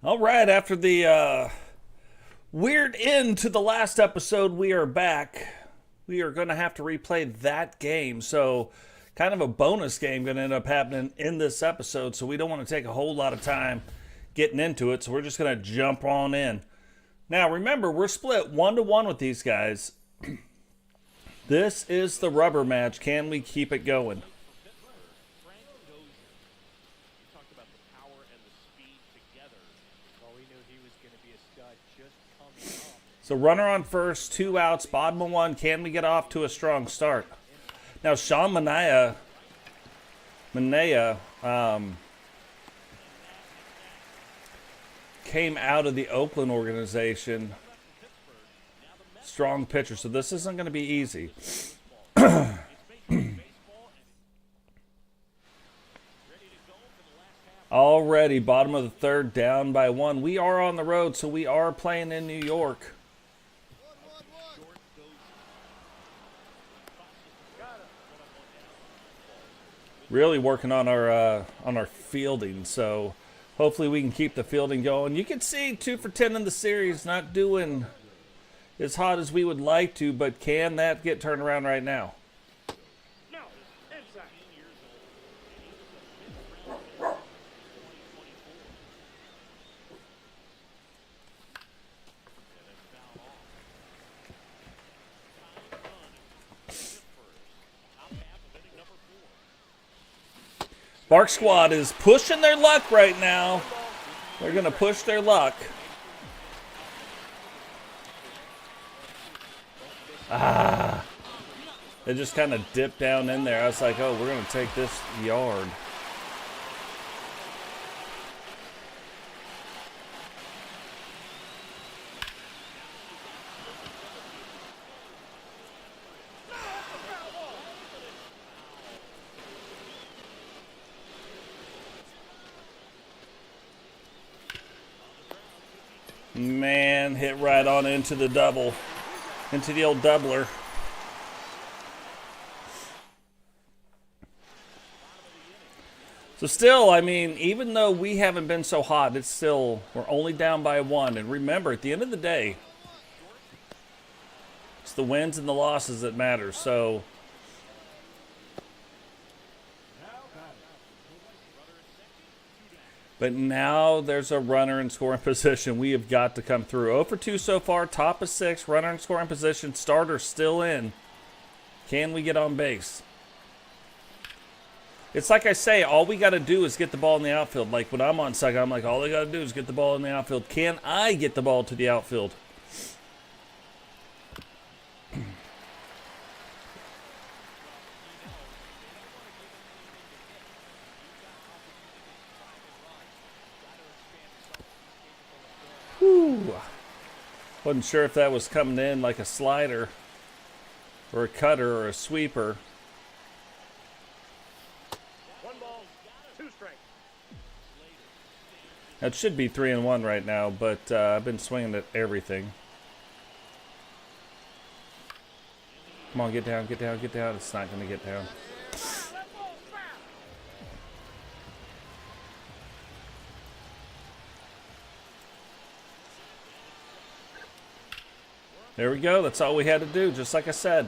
All right, after the weird end to the last episode, we are back. We are going to have to replay that game. So, kind of a bonus game going to end up happening in this episode. So, we don't want to take a whole lot of time getting into it. So, we're just going to jump on in. Now, remember, we're split 1-1 with these guys. This is the rubber match. Can we keep it going? Frank Dozhier. We talked about the power and the speed together. Well, we knew he was going to be a stud just coming up. So runner on first, 2 outs, bottom of 1. Can we get off to a strong start? Now, Sean Manaea came out of the Oakland organization. Strong pitcher, so this isn't going to be easy. Already, bottom of the third, down by 1. We are on the road, so we are playing in New York. Really working on our fielding, so hopefully we can keep the fielding going. You can see 2 for 10 in the series, not doing as hot as we would like to, but can that get turned around right now? No, inside. Bark Squad is pushing their luck right now. They're going to push their luck. They just kind of dipped down in there. I was like, oh, we're going to take this yard. Man, hit right on into the double. Into the old doubler. So still, I mean, even though we haven't been so hot, it's still, we're only down by 1. And remember, at the end of the day, it's the wins and the losses that matter. So but now there's a runner in scoring position. We have got to come through. 0 for 2 so far, top of 6, runner in scoring position, starter still in. Can we get on base? It's like I say, all we got to do is get the ball in the outfield. Like when I'm on second, I'm like, all I got to do is get the ball in the outfield. Can I get the ball to the outfield? Whew. Wasn't sure if that was coming in like a slider or a cutter or a sweeper. 1 ball, 2 strikes. That should be 3-1 right now, but I've been swinging at everything. Come on, get down, get down, get down. It's not going to get down. There we go. That's all we had to do. Just like I said.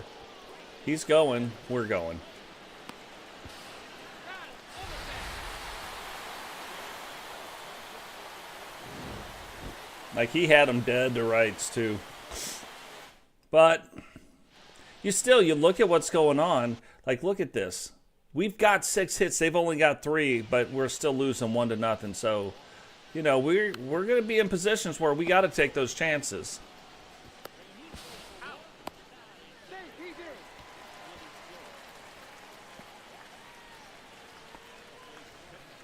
He's going. We're going. Like, he had him dead to rights, too. But you look at what's going on. Like, look at this. We've got 6 hits. They've only got 3, but we're still losing 1-0. So, you know, we're going to be in positions where we got to take those chances.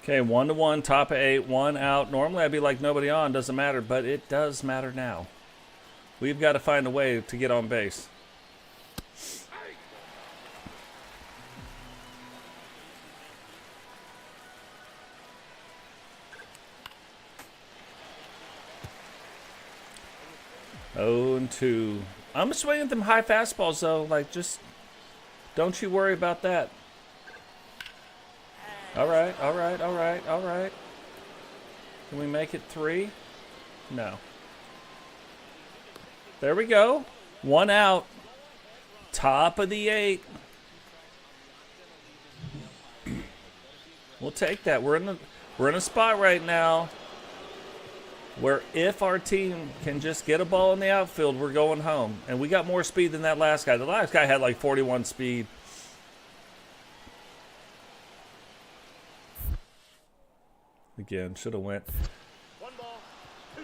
Okay, 1-1, top of 8, 1 out. Normally I'd be like nobody on, doesn't matter, but it does matter now. We've got to find a way to get on base. Oh, and 2. I'm swinging them high fastballs though. Like, just don't you worry about that. All right, all right, all right, all right. Can we make it 3? No. There we go. 1 out. Top of the 8. We'll take that. We're in a spot right now where if our team can just get a ball in the outfield, we're going home. And we got more speed than that last guy. The last guy had like 41 speed. Again, should have went. 1 ball, 2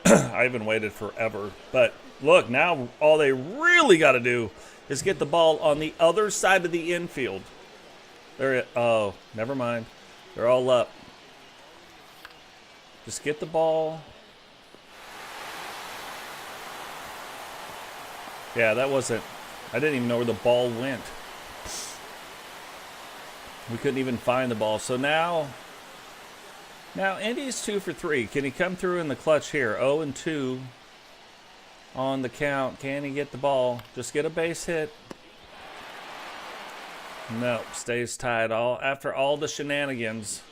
strikes. I even waited forever. But look, now all they really got to do is get the ball on the other side of the infield. Oh, never mind. They're all up. Just get the ball. Yeah, that wasn't... I didn't even know where the ball went. We couldn't even find the ball. So now Indy's 2 for 3. Can he come through in the clutch here? 0-2 on the count. Can he get the ball? Just get a base hit. No, stays tied. After all the shenanigans,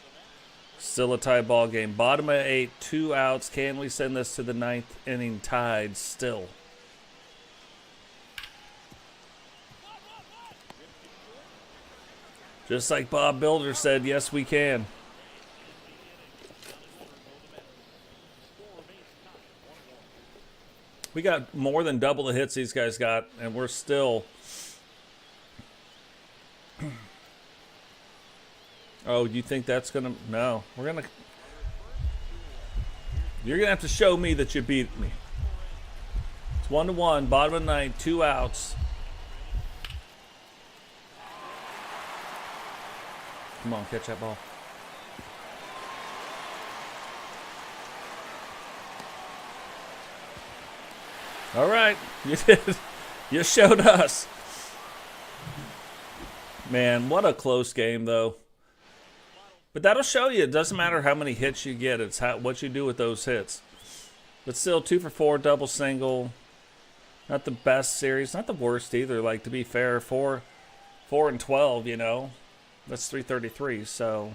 still a tie ball game. Bottom of 8, 2 outs. Can we send this to the 9th inning tied still? Just like Bob Builder said, yes, we can. We got more than double the hits these guys got, and we're still... Oh, you think that's going to... No, we're going to... You're going to have to show me that you beat me. It's 1-1, bottom of the 9th, 2 outs. Come on, catch that ball. All right, you did. You showed us. Man, what a close game, though. But that'll show you. It doesn't matter how many hits you get. It's what you do with those hits. But still, 2 for 4, double single. Not the best series. Not the worst either. Like, to be fair, 4 and 12, you know. That's 333, so.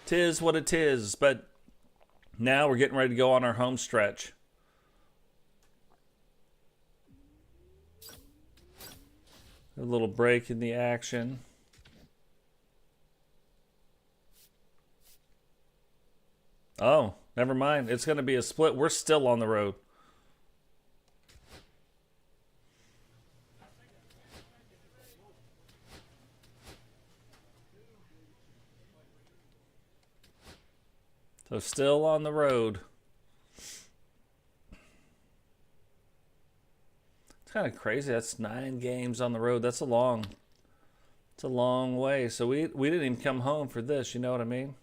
Tis what it is. But now we're getting ready to go on our home stretch. A little break in the action. Oh, never mind. It's going to be a split. We're still on the road. So still on the road. It's kind of crazy. That's 9 games on the road. It's a long way. So we didn't even come home for this. You know what I mean?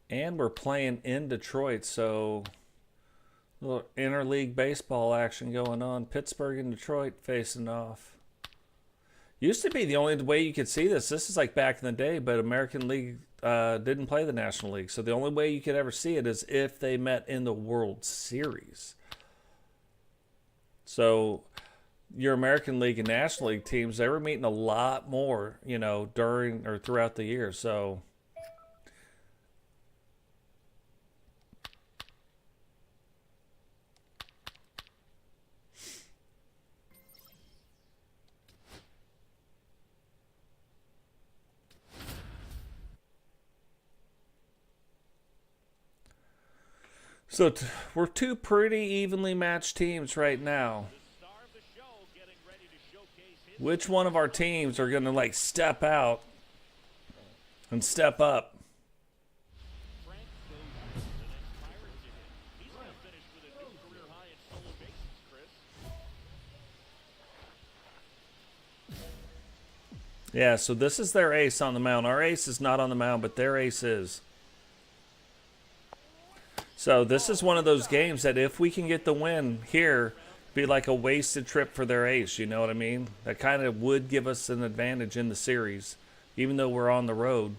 And we're playing in Detroit, so a little interleague baseball action going on. Pittsburgh and Detroit facing off. Used to be the only way you could see this. This is like back in the day, but American League didn't play the National League. So the only way you could ever see it is if they met in the World Series. So your American League and National League teams, they were meeting a lot more, you know, during or throughout the year. So So we're 2 pretty evenly matched teams right now. Which one of our teams are going to like step out and step up? Frank Dozhier, the next Pirates to hit. He's going to finish with a new career high in stolen bases, Chris. Yeah, so this is their ace on the mound. Our ace is not on the mound, but their ace is. So this is one of those games that if we can get the win here, be like a wasted trip for their ace, you know what I mean? That kind of would give us an advantage in the series, even though we're on the road.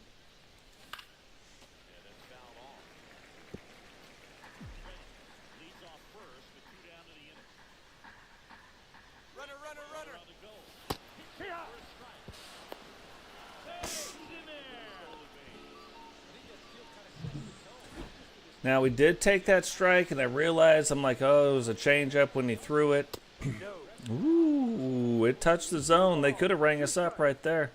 Now, we did take that strike, and I realized, I'm like, oh, it was a changeup when he threw it. Ooh, it touched the zone. They could have rang us up right there.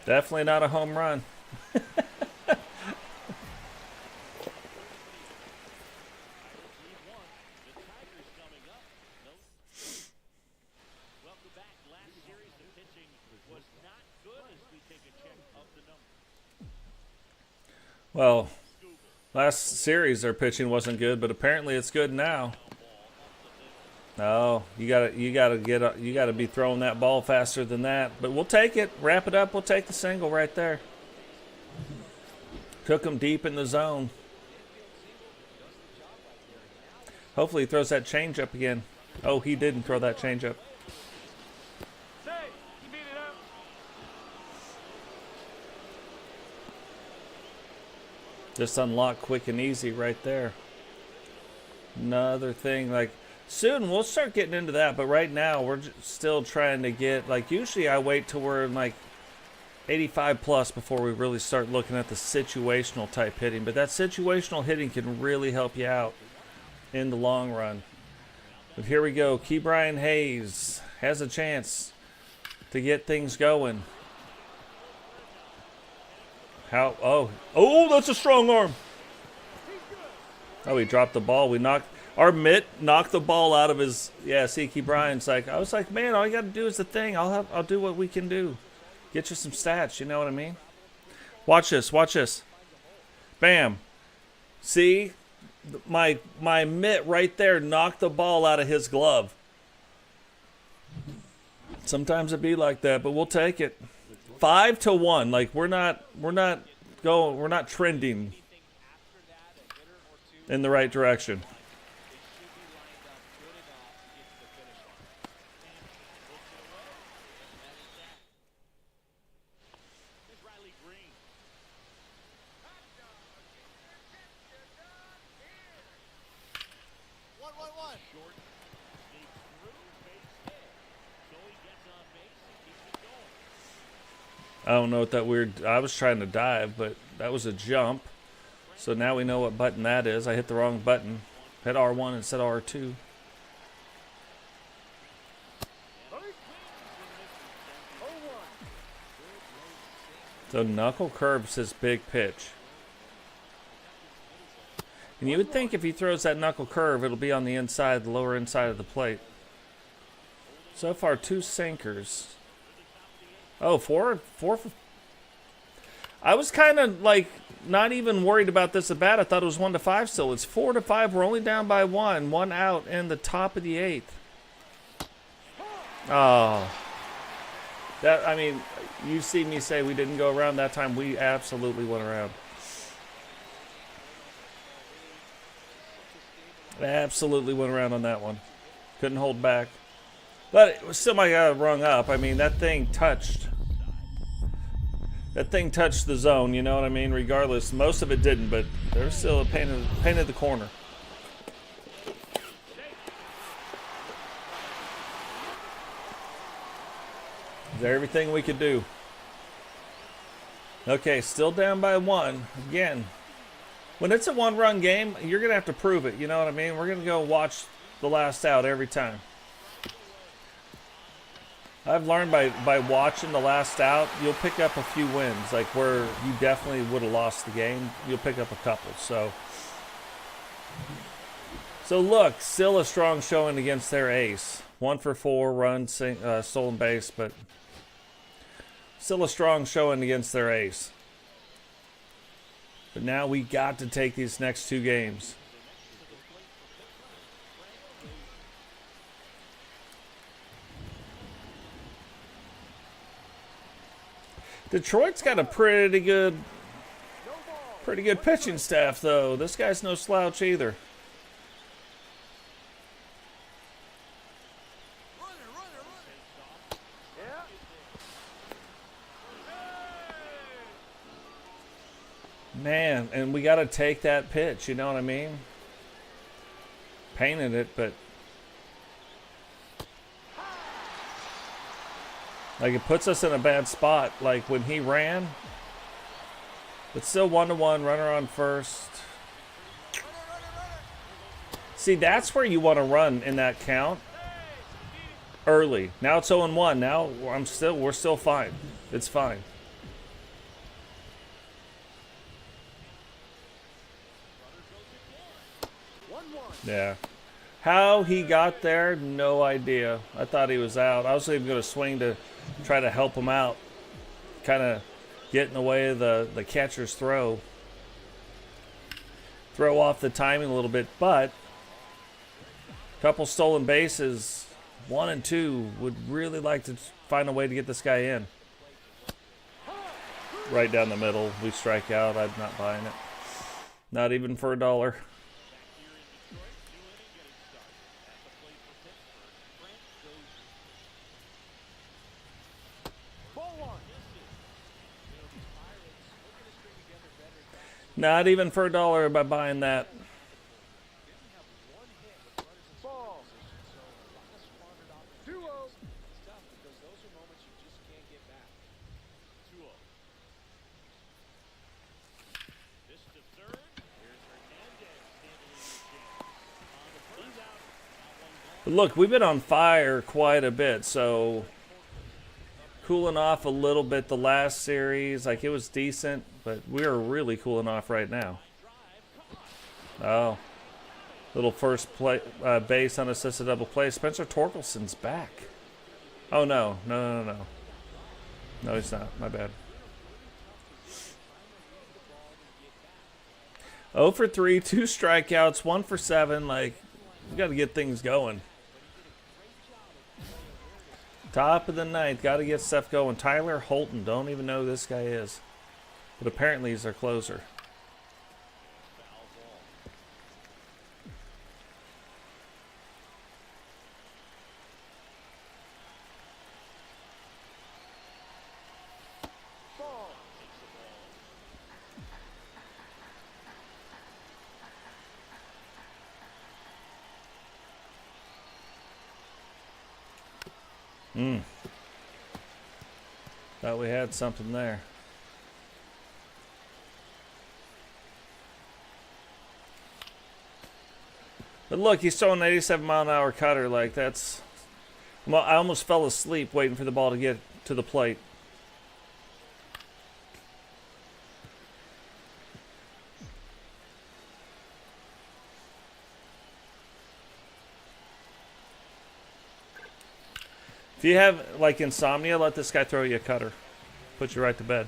Definitely not a home run. Well, last series their pitching wasn't good, but apparently it's good now. No, you gotta be throwing that ball faster than that. But we'll take it. Wrap it up. We'll take the single right there. Took him deep in the zone. Hopefully he throws that changeup again. Oh, he didn't throw that changeup. Just unlock quick and easy right there. Another thing, like, soon we'll start getting into that, but right now we're still trying to get, like, usually I wait till we're in like 85 plus before we really start looking at the situational type hitting. But that situational hitting can really help you out in the long run. But here we go. Ke'Bryan Hayes has a chance to get things going. How? Oh, that's a strong arm. Oh, he dropped the ball. Our mitt knocked the ball out of his. Yeah, see, Ke'Bryan's like, I was like, man, all you got to do is the thing. I'll do what we can do. Get you some stats. You know what I mean? Watch this. Watch this. Bam. See, my mitt right there knocked the ball out of his glove. Sometimes it be like that, but we'll take it. 5-1. Like we're not trending in the right direction. I don't know what that weird. I was trying to dive, but that was a jump. So now we know what button that is. I hit the wrong button. Hit R1 instead of R2. So knuckle curves his big pitch. And you would think if he throws that knuckle curve, it'll be on the inside, the lower inside of the plate. So far, 2 sinkers. Oh, four. I was kind of like not even worried about this at bat. I thought it was 1-5 still. It's 4-5. We're only down by 1. 1 out in the top of the 8th. Oh. That, I mean, you see me say we didn't go around that time. We absolutely went around. Absolutely went around on that one. Couldn't hold back. But it still might have rung up. I mean, that thing touched the zone, you know what I mean? Regardless, most of it didn't, but there's still a pain in the corner. Is there everything we could do? Okay, still down by 1. Again, when it's a 1-run game, you're going to have to prove it, you know what I mean? We're going to go watch the last out every time. I've learned by watching the last out, you'll pick up a few wins. Like where you definitely would have lost the game, you'll pick up a couple. So look, still a strong showing against their ace. 1 for 4 runs, stolen base, but still a strong showing against their ace. But now we got to take these next 2 games. Detroit's got a pretty good pitching staff, though. This guy's no slouch either. Man, and we got to take that pitch, you know what I mean? Painted it, but Like, it puts us in a bad spot. Like, when he ran, it's still 1-1, runner on first. See, that's where you want to run in that count early. Now it's 0-1. Now we're still fine. It's fine. Yeah. How he got there, no idea. I thought he was out. I was even going to swing to try to help him out. Kind of get in the way of the catcher's throw. Throw off the timing a little bit, but a couple stolen bases, 1 and 2, would really like to find a way to get this guy in. Right down the middle, we strike out. I'm not buying it. Not even for $1. Not even for $1 by buying that. But look, we've been on fire quite a bit, so cooling off a little bit the last series. Like, it was decent, but we're really cooling off right now. Oh. Little first base unassisted double play. Spencer Torkelson's back. Oh, no. No, he's not. My bad. 0 for 3, 2 strikeouts, 1 for 7. Like, we got to get things going. Top of the ninth. Got to get stuff going. Tyler Holton. Don't even know who this guy is. But apparently he's our closer. Thought we had something there. But look, he's throwing an 87-mile-an-hour cutter. Like, that's... Well, I almost fell asleep waiting for the ball to get to the plate. If you have, like, insomnia, let this guy throw you a cutter. Put you right to bed.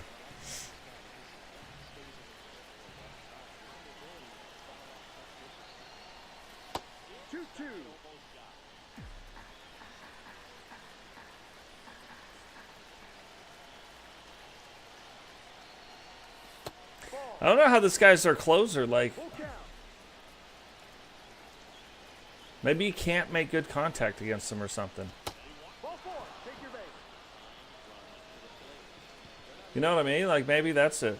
I don't know how this guy's our closer. Like, maybe you can't make good contact against him or something. You know what I mean? Like, maybe that's it.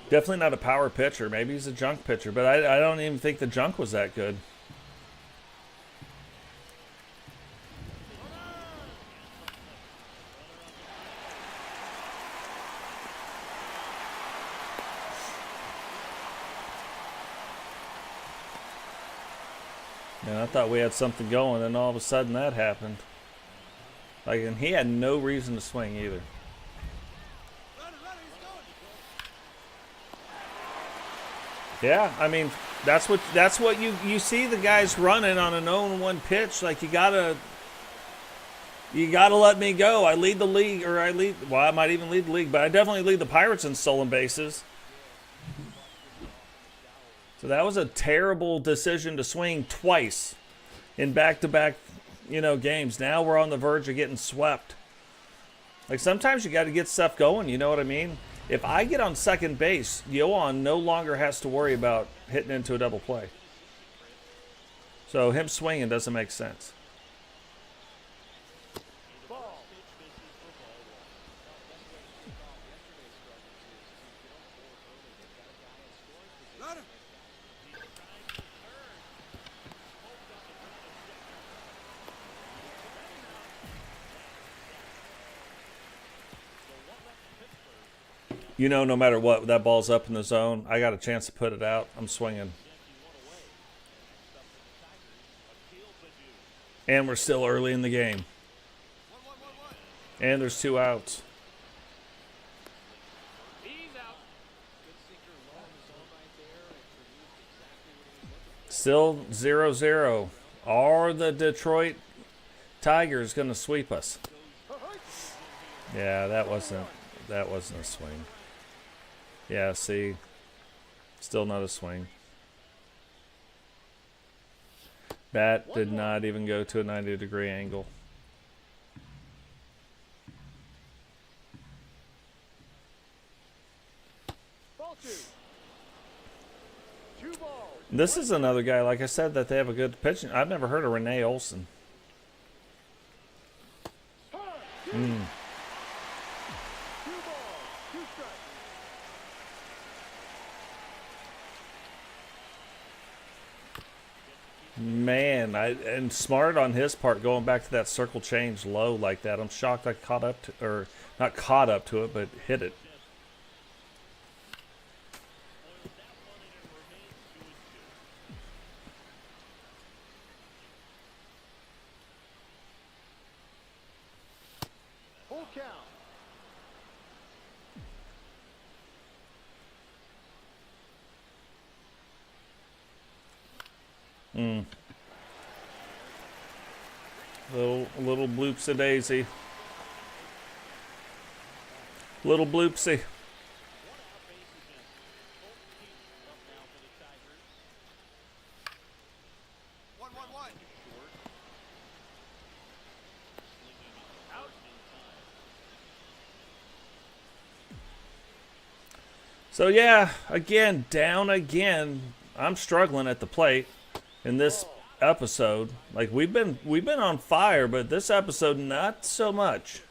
Definitely not a power pitcher. Maybe he's a junk pitcher, but I don't even think the junk was that good. And I thought we had something going, and all of a sudden that happened. Like, and he had no reason to swing either. Yeah, I mean, that's what you see the guys running on an 0-1 pitch. Like, you gotta let me go. I lead the league, or well, I might even lead the league, but I definitely lead the Pirates in stolen bases. So that was a terrible decision to swing twice in back-to-back, games. Now we're on the verge of getting swept. Like, sometimes you got to get stuff going, you know what I mean? If I get on second base, Yohan no longer has to worry about hitting into a double play. So him swinging doesn't make sense. You know, no matter what, that ball's up in the zone. I got a chance to put it out. I'm swinging. And we're still early in the game. And there's 2 outs. Still 0-0. Are the Detroit Tigers going to sweep us? Yeah, that wasn't a swing. Yeah, see, still not a swing. Bat did not even go to a 90-degree angle. This is another guy, like I said, that they have a good pitching. I've never heard of Renee Olson. Man, and smart on his part going back to that circle change low like that. I'm shocked I caught up to, or not caught up to it, but hit it. Full count. Little bloopsie daisy. Little bloopsie. So yeah, again, down again. I'm struggling at the plate in this episode. Like we've been on fire, but this episode not so much.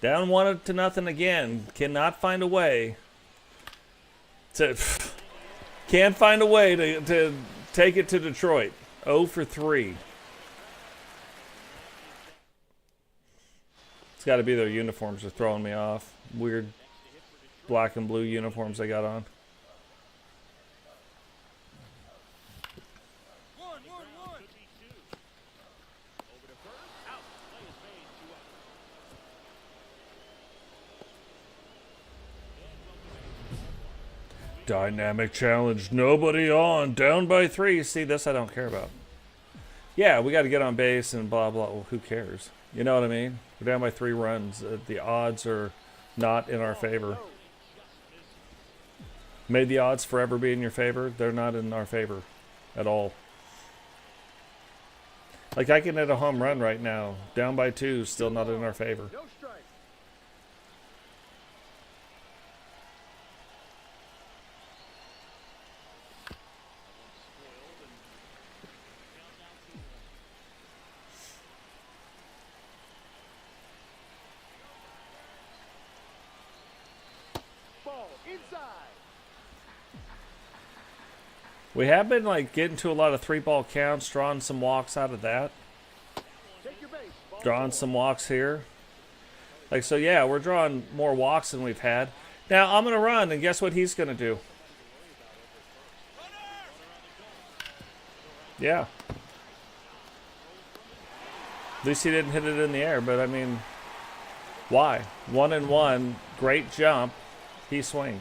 Down 1-0 again. Cannot find a way to can't find a way to take it to Detroit. 0 for 3. It's got to be their uniforms are throwing me off. Weird black and blue uniforms they got on. Dynamic challenge, nobody on, down by 3. See, this I don't care about. Yeah, we got to get on base and blah, blah. Well, who cares? You know what I mean? We're down by 3 runs. The odds are not in our favor. May the odds forever be in your favor. They're not in our favor at all. Like, I can hit a home run right now. Down by 2, still not in our favor. We have been like getting to a lot of 3-ball counts, drawing some walks out of that. Drawing some walks here. Like, so yeah, we're drawing more walks than we've had. Now I'm going to run, and guess what he's going to do? Yeah. At least he didn't hit it in the air, but I mean, why? 1-1, great jump. He swings.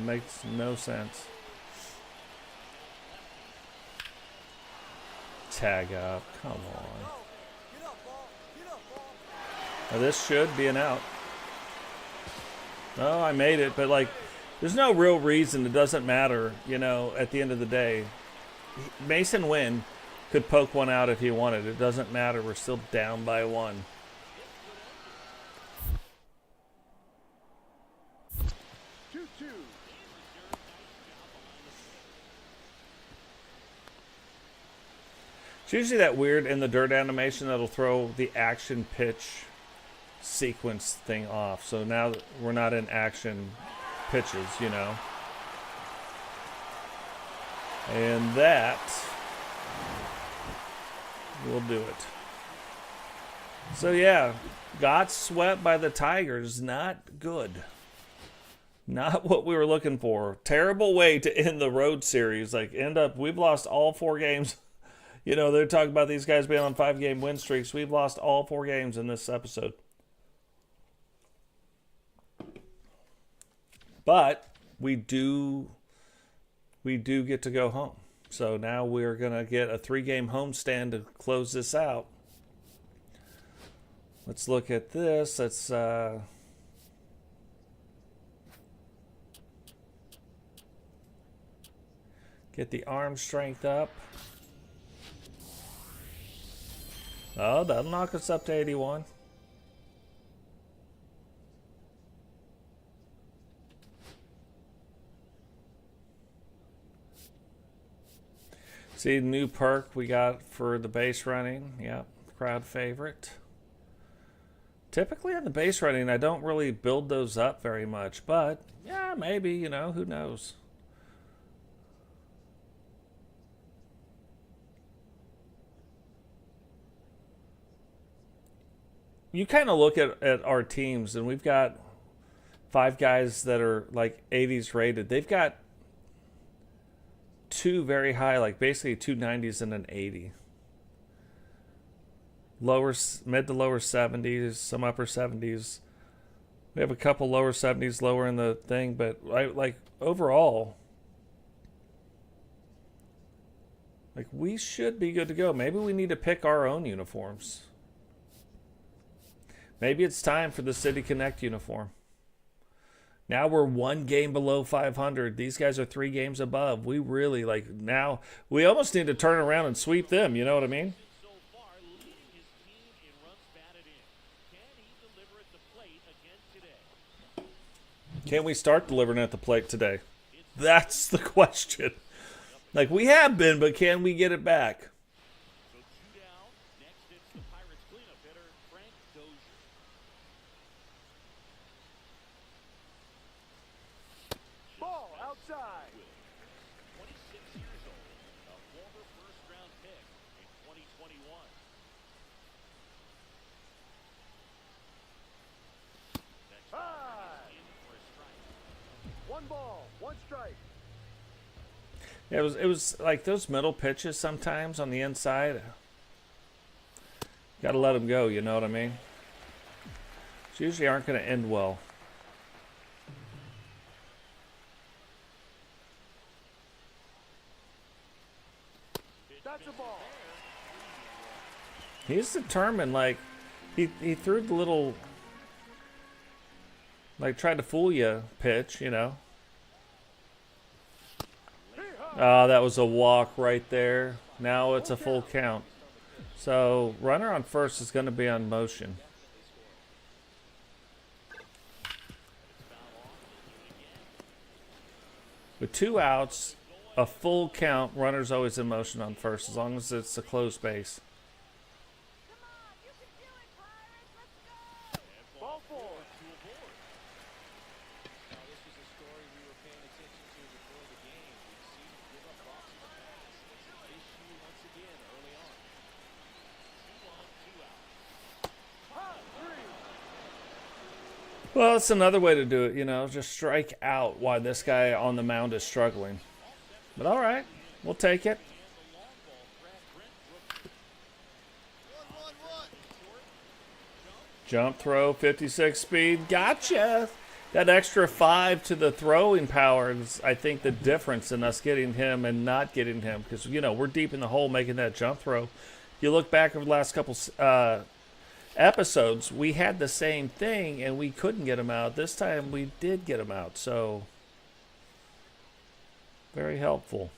Makes no sense. Tag up. Come on. Now this should be an out. Oh, I made it, but like, there's no real reason. It doesn't matter, you know, at the end of the day. Mason Wynn could poke one out if he wanted. It doesn't matter. We're still down by 1. It's usually that weird in the dirt animation that'll throw the action pitch sequence thing off. So now we're not in action pitches, you know. And that will do it. So yeah, got swept by the Tigers. Not good. Not what we were looking for. Terrible way to end the road series. Like, we've lost all 4 games. You know, they're talking about these guys being on 5-game win streaks. We've lost all 4 games in this episode. But we do get to go home. So now we're going to get a 3-game homestand to close this out. Let's look at this. Let's get the arm strength up. Oh, that'll knock us up to 81. See the new perk we got for the base running. Yep, crowd favorite. Typically on the base running, I don't really build those up very much, but yeah, maybe, you know, who knows. You kind of look at our teams, and we've got 5 guys that are like 80s rated. They've got 2 very high, like basically 2 90s and an 80. Mid to lower 70s, some upper 70s. We have a couple lower 70s lower in the thing, but like overall, like we should be good to go. Maybe we need to pick our own uniforms. Maybe it's time for the City Connect uniform. Now we're 1 game below 500. These guys are 3 games above. We really, like, now we almost need to turn around and sweep them. You know what I mean? So far, leading his team in runs batted in. Can he deliver at the plate again today? Can we start delivering at the plate today? That's the question. Like, we have been, but can we get it back? So 2 down. Next, it's the Pirates cleanup hitter, Frank Dozhier. Ball outside. 26 years old, a former first-round pick in 2021. Next High. in for a strike. 1 ball, 1 strike. Yeah, it was like those middle pitches sometimes on the inside. Got to let them go, you know what I mean? They usually aren't going to end well. That's a ball. He's determined. Like, he threw the little, like, tried to fool you pitch, you know. Oh, that was a walk right there. Now it's a full count. So runner on first is going to be on motion. With 2 outs, a full count, runner's always in motion on first as long as it's a closed base. Ball 4. Now, this was a story we were paying attention to before the game. We've seen him give up balls in the past. It's an issue once again early on. 2 on, 2 out. High 3. Well, it's another way to do it, you know, just strike out while this guy on the mound is struggling. But all right, we'll take it. Jump throw, 56 speed. Gotcha. That extra 5 to the throwing power is, I think, the difference in us getting him and not getting him. Because, you know, we're deep in the hole making that jump throw. You look back over the last couple episodes, we had the same thing and we couldn't get him out. This time we did get him out. So, very helpful.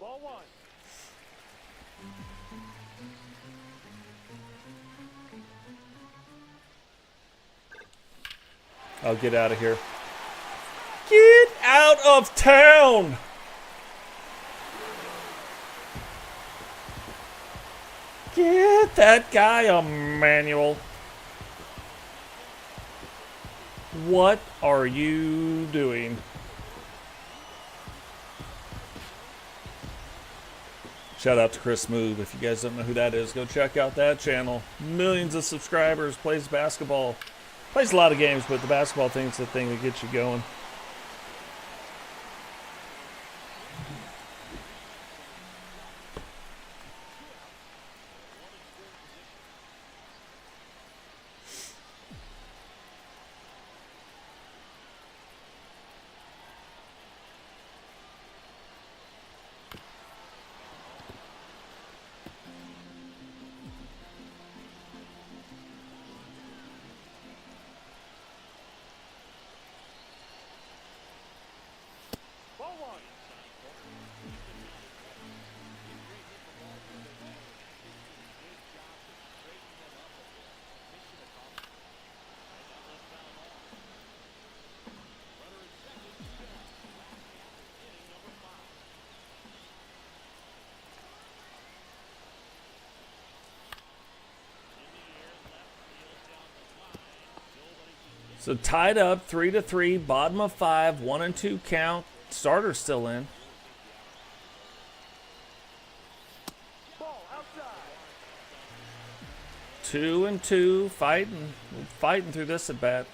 Ball 1. I'll get out of here. Get out of town! Get that guy a manual. What are you doing? Shout out to Chris Move. If you guys don't know who that is, go check out that channel. Millions of subscribers, plays basketball. Plays a lot of games, but the basketball thing's the thing that gets you going. Ball one. So tied up 3-3, bottom of 5, 1 and 2 count. Starter's still in. Ball outside. 2 and 2, fighting through this at bat.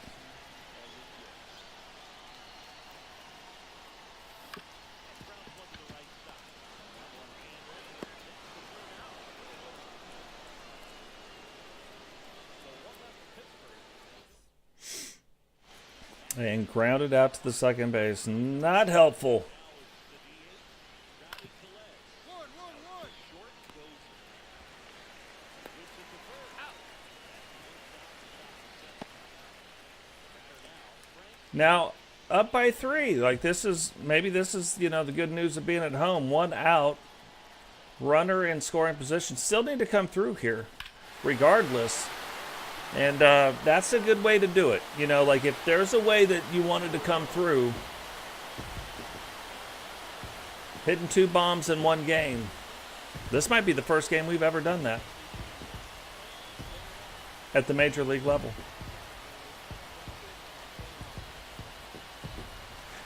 And grounded out to the second base. Not helpful. Now, up by 3. Like maybe this is, you know, the good news of being at home. 1 out. Runner in scoring position. Still need to come through here, regardless. And that's a good way to do it. You know, like if there's a way that you wanted to come through, hitting 2 bombs in 1 game, this might be the first game we've ever done that at the major league level.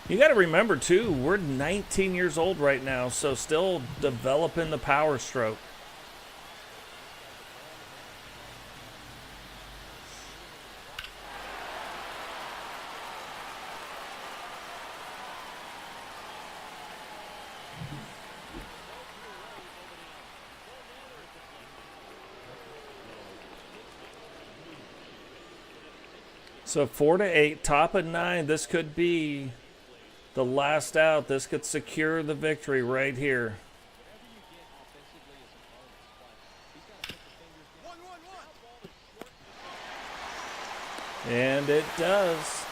You got to remember, too, we're 19 years old right now, so still developing the power stroke. So 4-8, top of 9. This could be the last out. This could secure the victory right here. And it does.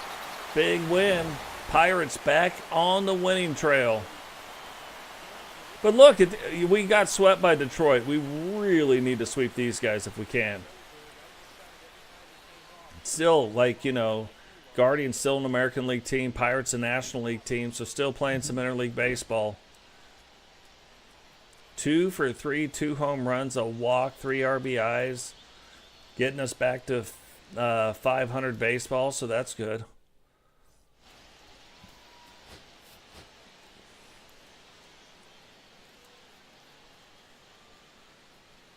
Big win. Pirates back on the winning trail. But look, we got swept by Detroit. We really need to sweep these guys if we can. Still, like, you know, Guardians still an American League team, Pirates a National League team, so still playing some interleague baseball. 2 for 3, 2 home runs, a walk, 3 RBIs, getting us back to 500 baseball, so that's good.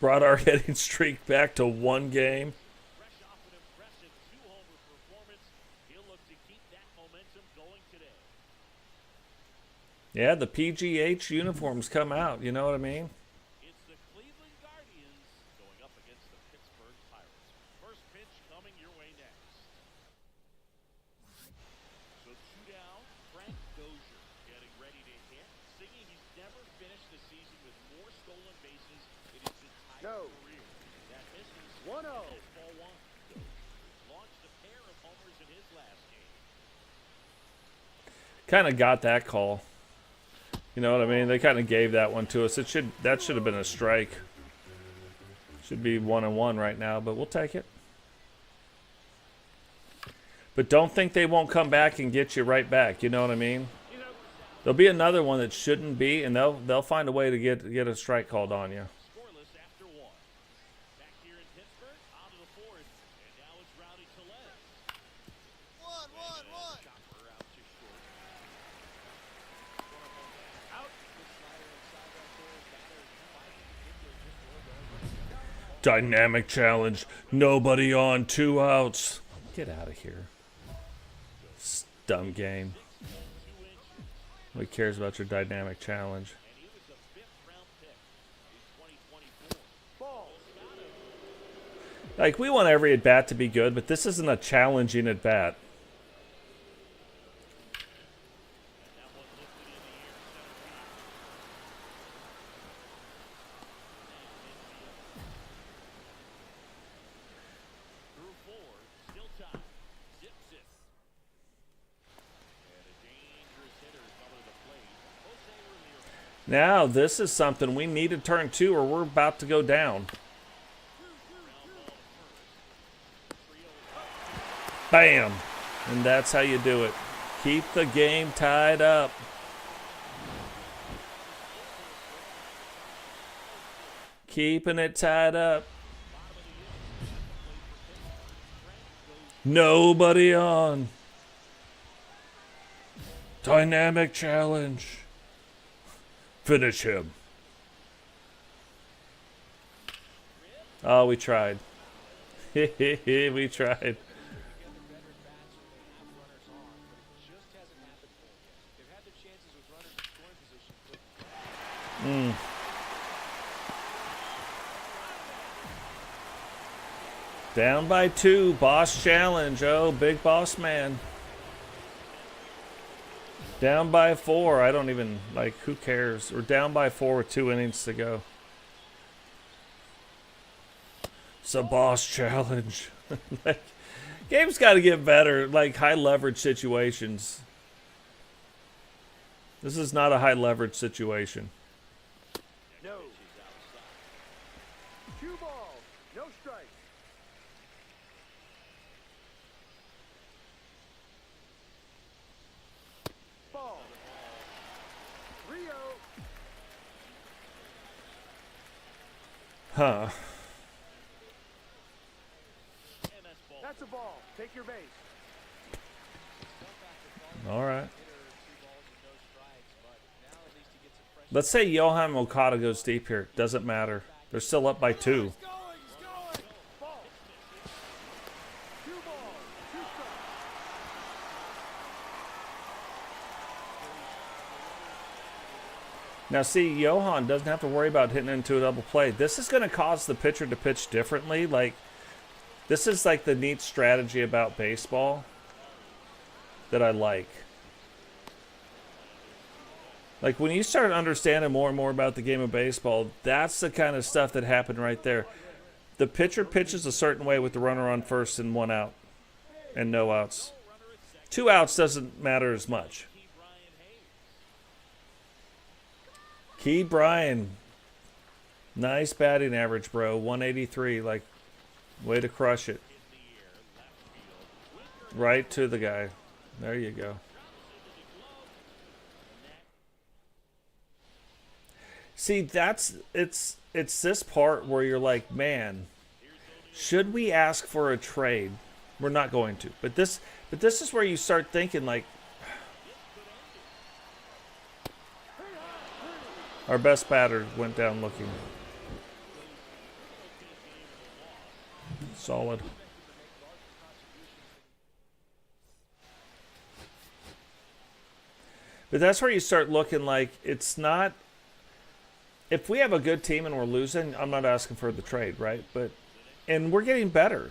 Brought our hitting streak back to 1 game. Yeah, the PGH uniforms come out. You know what I mean? It's the Cleveland Guardians going up against the Pittsburgh Pirates. First pitch coming your way next. So 2 down, Frank Dozhier getting ready to hit. Singing he's never finished the season with more stolen bases in his entire career. That misses 1-0. Ball 1. Dozhier launched a pair of homers in his last game. Kind of got that call. You know what I mean? They kind of gave that one to us. That should have been a strike. Should be 1-1 right now, but we'll take it. But don't think they won't come back and get you right back. You know what I mean? There'll be another one that shouldn't be, and they'll find a way to get a strike called on you. Scoreless after 1. Back here in Pittsburgh, out of the 4th, and now it's Rowdy Tellez. 1-1-1. Chopper out to short. Out. Good slider inside right there. Batter 5 Dynamic challenge. Nobody on, 2 outs. Get out of here. Dumb game. Nobody cares about your dynamic challenge. And he was a 5th-round pick in 2024. Ball. Like, we want every at-bat to be good, but this isn't a challenging at-bat. And that one lifted in the air, center field. Through 4, still tied. Zips it. And a dangerous hitter coming to the plate. Jose Ramirez. Now, this is something we need to turn to or we're about to go down. Bam! And that's how you do it. Keep the game tied up. Keeping it tied up. Nobody on. Dynamic challenge. Finish him. Oh, we tried. We tried. Down by 2, boss challenge. Oh, big boss man. Down by 4. I don't even, like, who cares? We're down by 4 with 2 innings to go. It's a boss challenge. Like, game's got to get better, like high leverage situations. This is not a high leverage situation. No. 2 balls. No strikes. Ball. Rio. Huh. That's a ball. Take your base. All right. Let's say Johan Okada goes deep here. Doesn't matter. They're still up by 2. Ball. 2 balls. 2 strikes. Now, see, Johan doesn't have to worry about hitting into a double play. This is going to cause the pitcher to pitch differently. Like, this is like the neat strategy about baseball that I like. Like, when you start understanding more and more about the game of baseball, that's the kind of stuff that happened right there. The pitcher pitches a certain way with the runner on first and 1 out and no outs. 2 outs doesn't matter as much. Key Bryan. Nice batting average, bro. 183. Like, way to crush it. Right to the guy. There you go. See, it's this part where you're like, man, should we ask for a trade? We're not going to. But this is where you start thinking, like, our best batter went down looking solid. But that's where you start looking like it's not. If we have a good team and we're losing, I'm not asking for the trade, right? And we're getting better.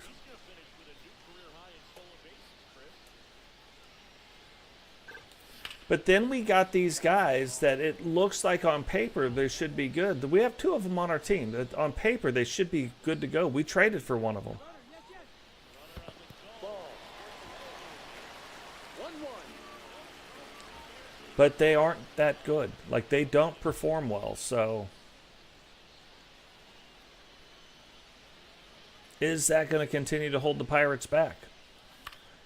But then we got these guys that it looks like on paper they should be good. We have 2 of them on our team. That on paper they should be good to go. We traded for one of them. Ball. 1-1. But they aren't that good. Like, they don't perform well, so is that going to continue to hold the Pirates back?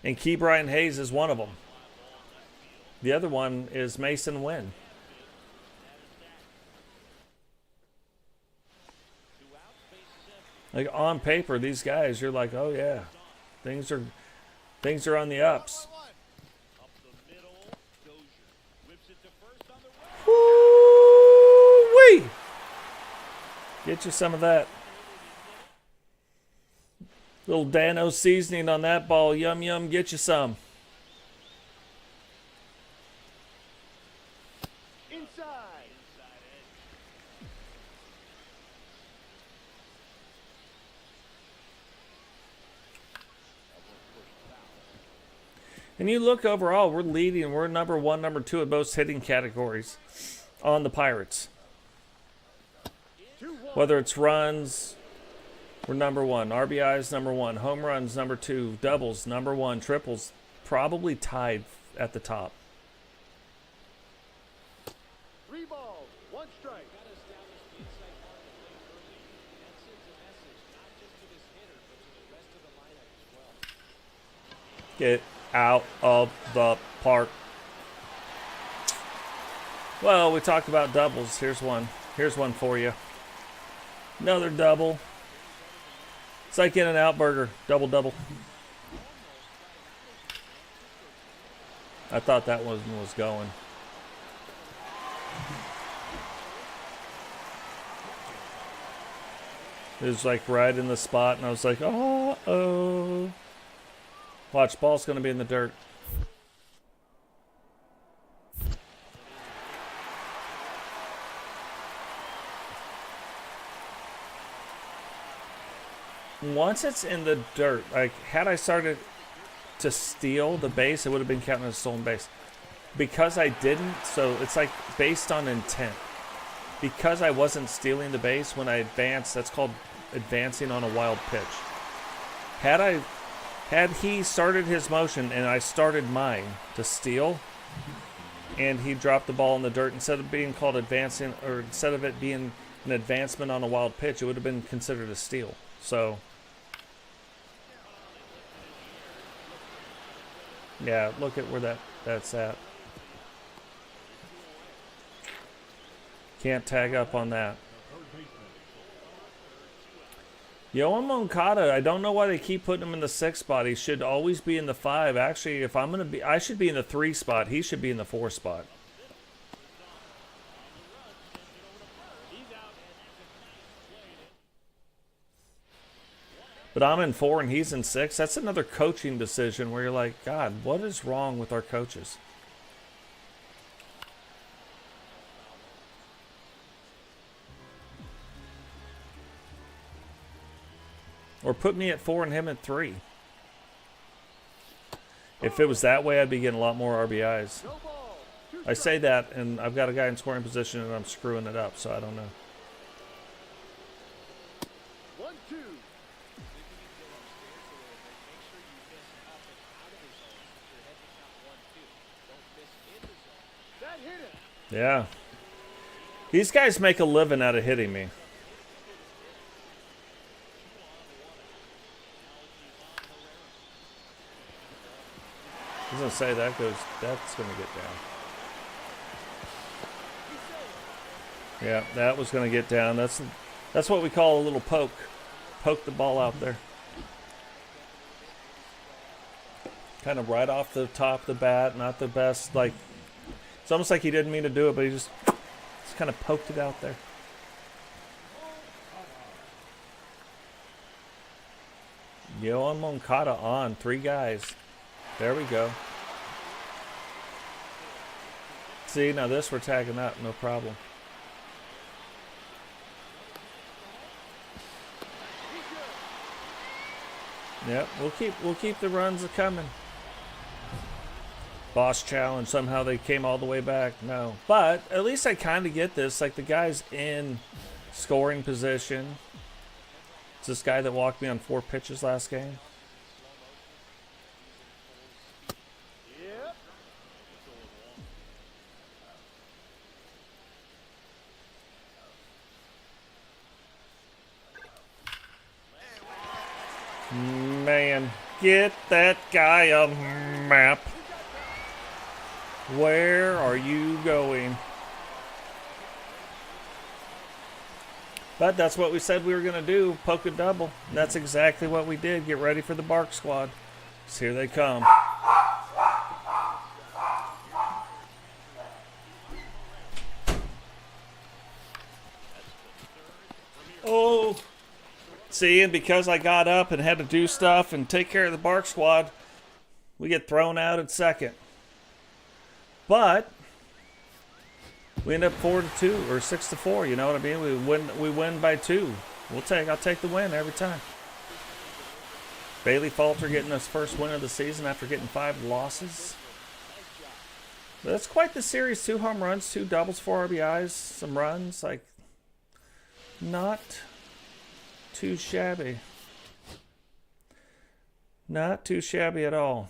And Key Bryan Hayes is one of them. The other one is Mason Wynn. Like, on paper, these guys, you're like, oh yeah, things are on the ups. Woo-wee! Get you some of that. Little Dano seasoning on that ball. Yum, yum, get you some. Inside. And you look overall, we're leading. We're number 1, number 2 at most hitting categories on the Pirates. 2-1. Whether it's runs, we're number 1. RBIs, number 1. Home runs, number 2. Doubles, number 1. Triples, probably tied at the top. 3 balls, 1 strike. Get out of the park. Well, we talked about doubles. Here's one. Here's one for you. Another double. It's like In-N-Out Burger. Double, double. I thought that one was going. It was like right in the spot, and I was like, uh-oh. Watch, ball's going to be in the dirt. Once it's in the dirt, like, had I started to steal the base, it would have been counted as a stolen base. Because I didn't, so it's like based on intent. Because I wasn't stealing the base when I advanced, that's called advancing on a wild pitch. Had he started his motion and I started mine to steal, and he dropped the ball in the dirt, instead of being called advancing, or instead of it being an advancement on a wild pitch, it would have been considered a steal. So, yeah, look at where that's at. Can't tag up on that. Yoan Moncada, I don't know why they keep putting him in the 6th spot. He should always be in the 5. Actually, if I'm going to be, I should be in the 3 spot. He should be in the 4 spot. But I'm in 4 and he's in 6. That's another coaching decision where you're like, God, what is wrong with our coaches? Or put me at 4 and him at 3. If it was that way, I'd be getting a lot more RBIs. No ball, 2 I strikes. say that, and I've got a guy in scoring position, and I'm screwing it up, so I don't know. 1-2. That hit him. Yeah. These guys make a living out of hitting me. I was going to say, that's going to get down. Yeah, that was going to get down. That's what we call a little poke. Poke the ball out there. Kind of right off the top of the bat, not the best. Like, it's almost like he didn't mean to do it, but he just kind of poked it out there. Yoan Moncada on. 3 guys. There we go. See, now this we're tagging up, no problem. Yep, we'll keep the runs coming. Boss challenge, somehow they came all the way back. No. But at least I kind of get this. Like, the guy's in scoring position. It's this guy that walked me on 4 pitches last game. Yep. Man, get that guy a map. Where are you going? But that's what we said we were going to do, poke a double. And that's exactly what we did. Get ready for the Bark Squad. So here they come. Oh, See, and because I got up and had to do stuff and take care of the Bark Squad, we get thrown out at second. But we end up 4-2 or 6-4. You know what I mean? We win by 2. I'll take the win every time. Bailey Falter getting his first win of the season after getting 5 losses. But that's quite the series. 2 home runs, 2 doubles, 4 RBIs, some runs. Like, not too shabby. Not too shabby at all.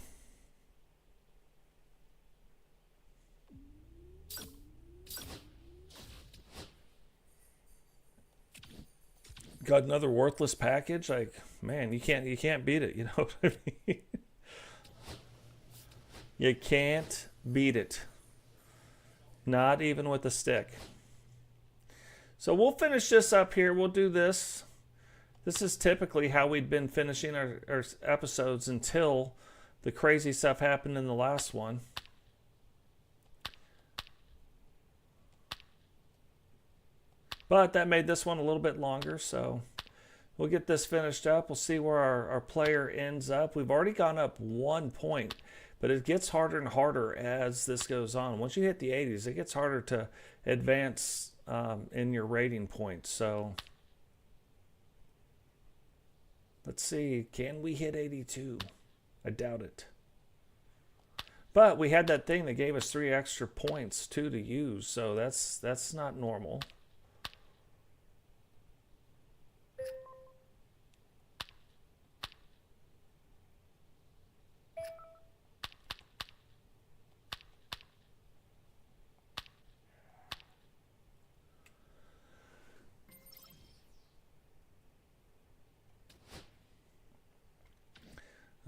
Got another worthless package. Like, man, you can't beat it. You know what I mean? You can't beat it. Not even with a stick. So we'll finish this up here. We'll do this. This is typically how we'd been finishing our episodes until the crazy stuff happened in the last one. But that made this one a little bit longer, so we'll get this finished up. We'll see where our player ends up. We've already gone up 1 point, but it gets harder and harder as this goes on. Once you hit the 80s, it gets harder to advance in your rating points. So let's see, can we hit 82? I doubt it. But we had that thing that gave us 3 extra points too to use, so that's not normal.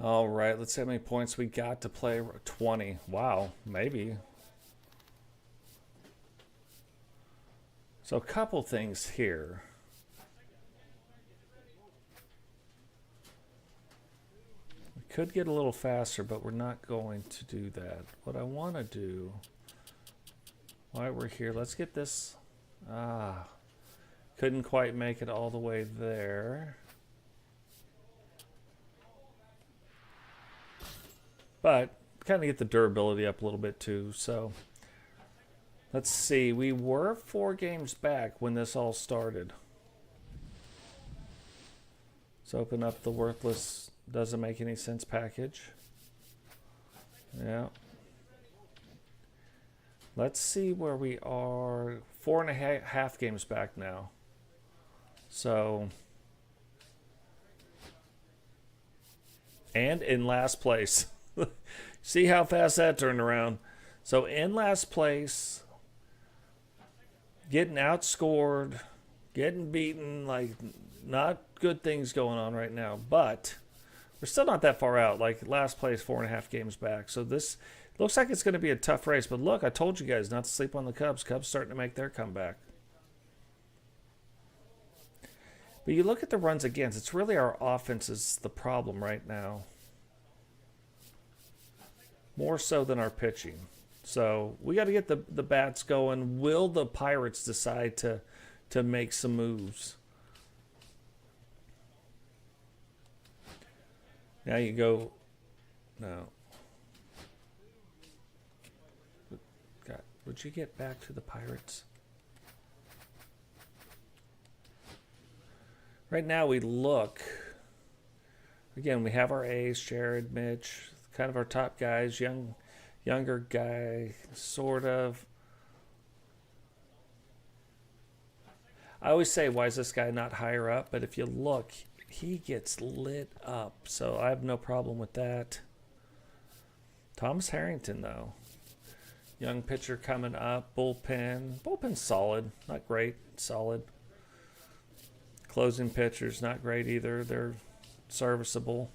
All right, let's see how many points we got to play. 20. Wow, maybe. So a couple things here. We could get a little faster, but we're not going to do that. What I want to do, while we're here, let's get this. Couldn't quite make it all the way there. But kind of get the durability up a little bit too. So let's see. We were 4 games back when this all started. Let's open up the worthless doesn't make any sense package. Yeah. Let's see where we are. 4.5 games back now. So, and in last place. See how fast that turned around. So in last place, getting outscored, getting beaten, like not good things going on right now. But we're still not that far out. Like last place, 4.5 games back. So this looks like it's going to be a tough race. But look, I told you guys not to sleep on the Cubs. Cubs starting to make their comeback. But you look at the runs against. It's really our offense is the problem right now. More so than our pitching. So we got to get the bats going. Will the Pirates decide to make some moves? Now you go. No. God, would you get back to the Pirates? Right now we look. Again, we have our A's, Jared, Mitch. Kind of our top guys, younger guy, sort of. I always say, why is this guy not higher up? But if you look, he gets lit up. So I have no problem with that. Thomas Harrington, though. Young pitcher coming up. Bullpen. Bullpen's solid. Not great. Solid. Closing pitchers, not great either. They're serviceable.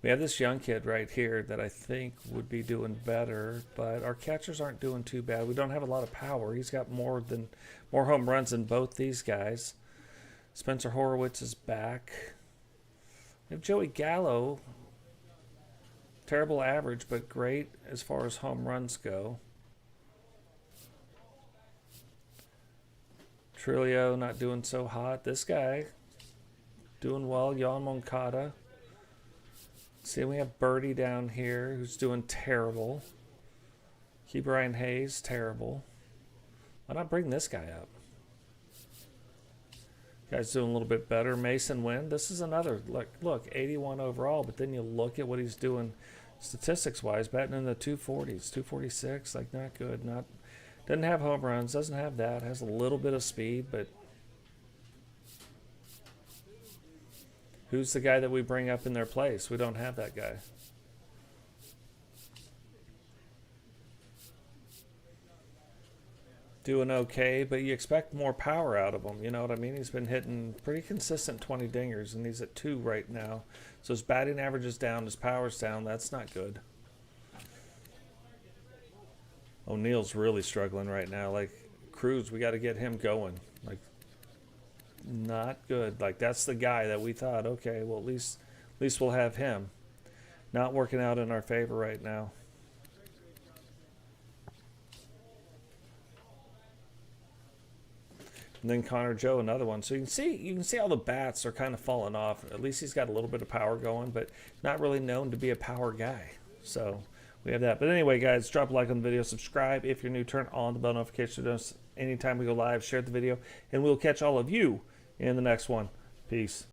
We have this young kid right here that I think would be doing better, but our catchers aren't doing too bad. We don't have a lot of power. He's got more home runs than both these guys. Spencer Horowitz is back. We have Joey Gallo. Terrible average, but great as far as home runs go. Trilio not doing so hot. This guy doing well. Yon Moncada. See, we have Birdie down here who's doing terrible. Key Brian Hayes, terrible. Why not bring this guy up? Guy's doing a little bit better. Mason Wynn. This is another look 81 overall, but then you look at what he's doing statistics wise, batting in the 240s, 246, like not good. Not doesn't have home runs, doesn't have that, has a little bit of speed, but who's the guy that we bring up in their place? We don't have that guy. Doing okay, but you expect more power out of him. You know what I mean? He's been hitting pretty consistent 20 dingers, and he's at 2 right now. So his batting average is down, his power's down. That's not good. O'Neill's really struggling right now. Like, Cruz, we got to get him going. Like, not good. Like, that's the guy that we thought, okay, well, at least we'll have him. Not working out in our favor right now. And then Connor Joe, another one. So you can see all the bats are kind of falling off. At least he's got a little bit of power going, but not really known to be a power guy. So we have that. But anyway, guys, drop a like on the video, subscribe if you're new, turn on the bell notification so anytime we go live, share the video, and we'll catch all of you in the next one. Peace.